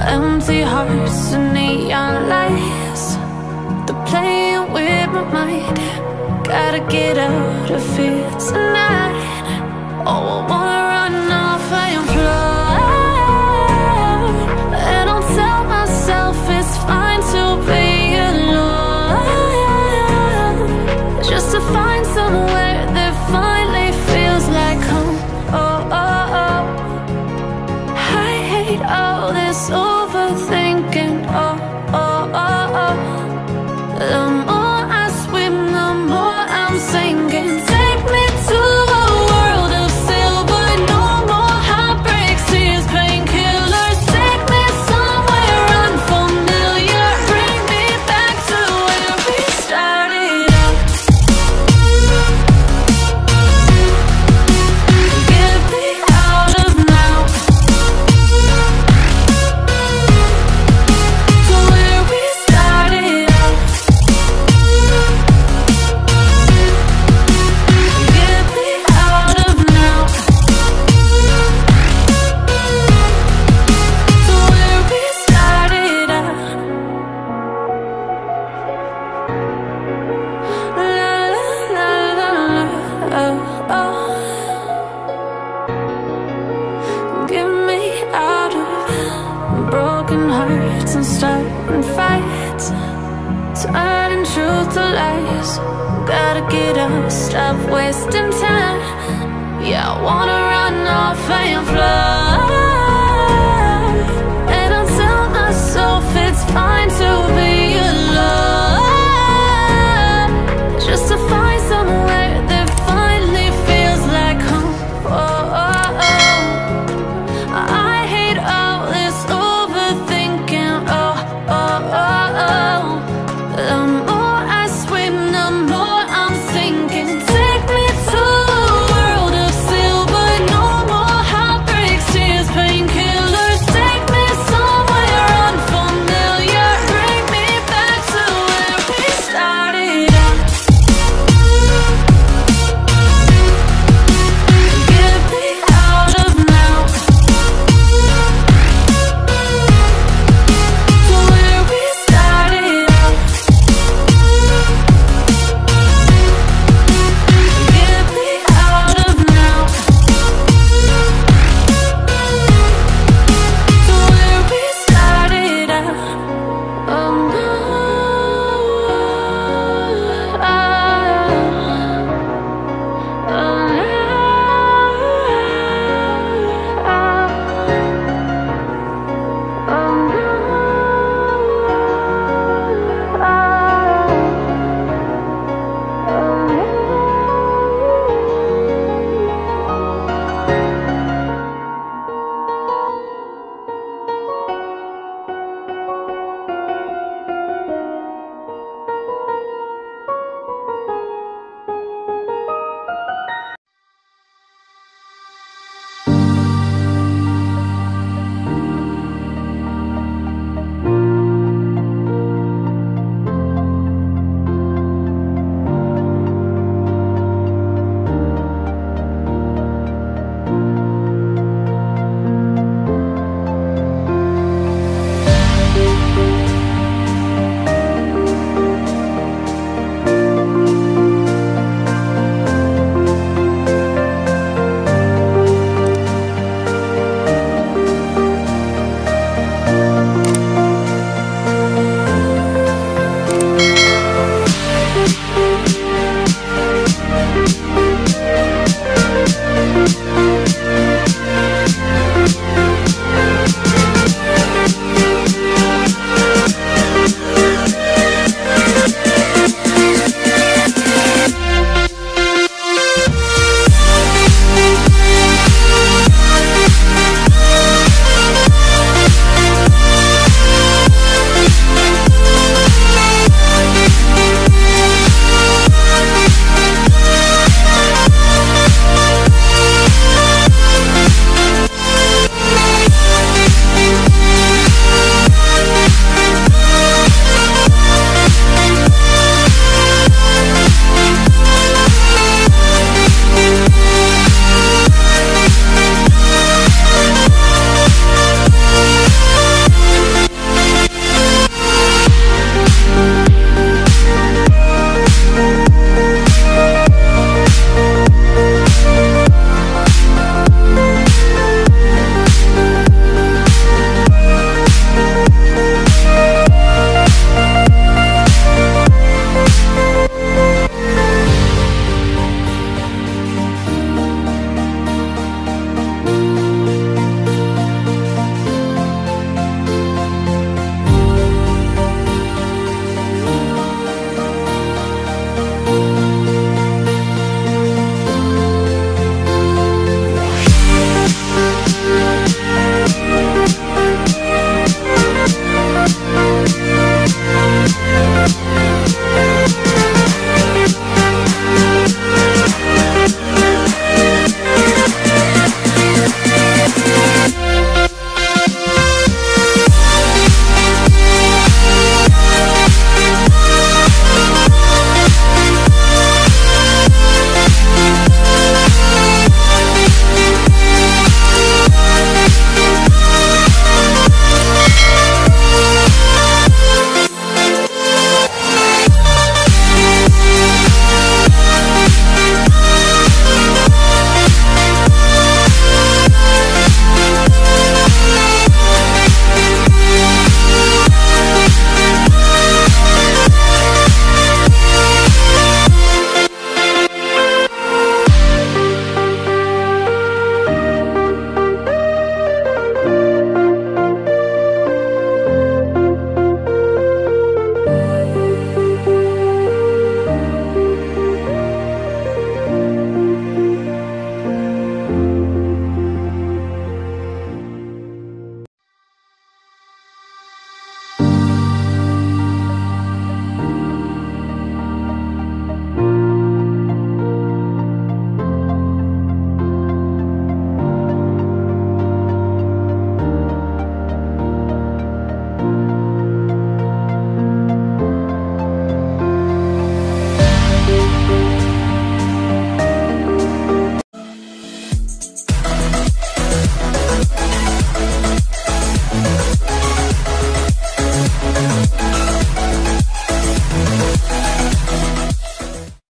empty hearts and neon lights. They're playing with my mind. Gotta get out of here tonight. Oh, I wanna run off and fly. And I'll tell myself it's fine to be alone, just to find somewhere that finally feels like home. Oh, oh, oh. I hate all this overthinking. Oh, oh, oh, oh. The more I swim, the more I'm sinking. Take me to a world of silver. No more heartbreaks, tears, painkillers. Take me somewhere unfamiliar. Bring me back to where we started out. Get me out of now, to where we started out. Get me out of now, to where we started out. La la la la la, oh, oh. Get me out of broken hearts and starting fights, turning truth to lies. Gotta get up, stop wasting time. Yeah, I wanna run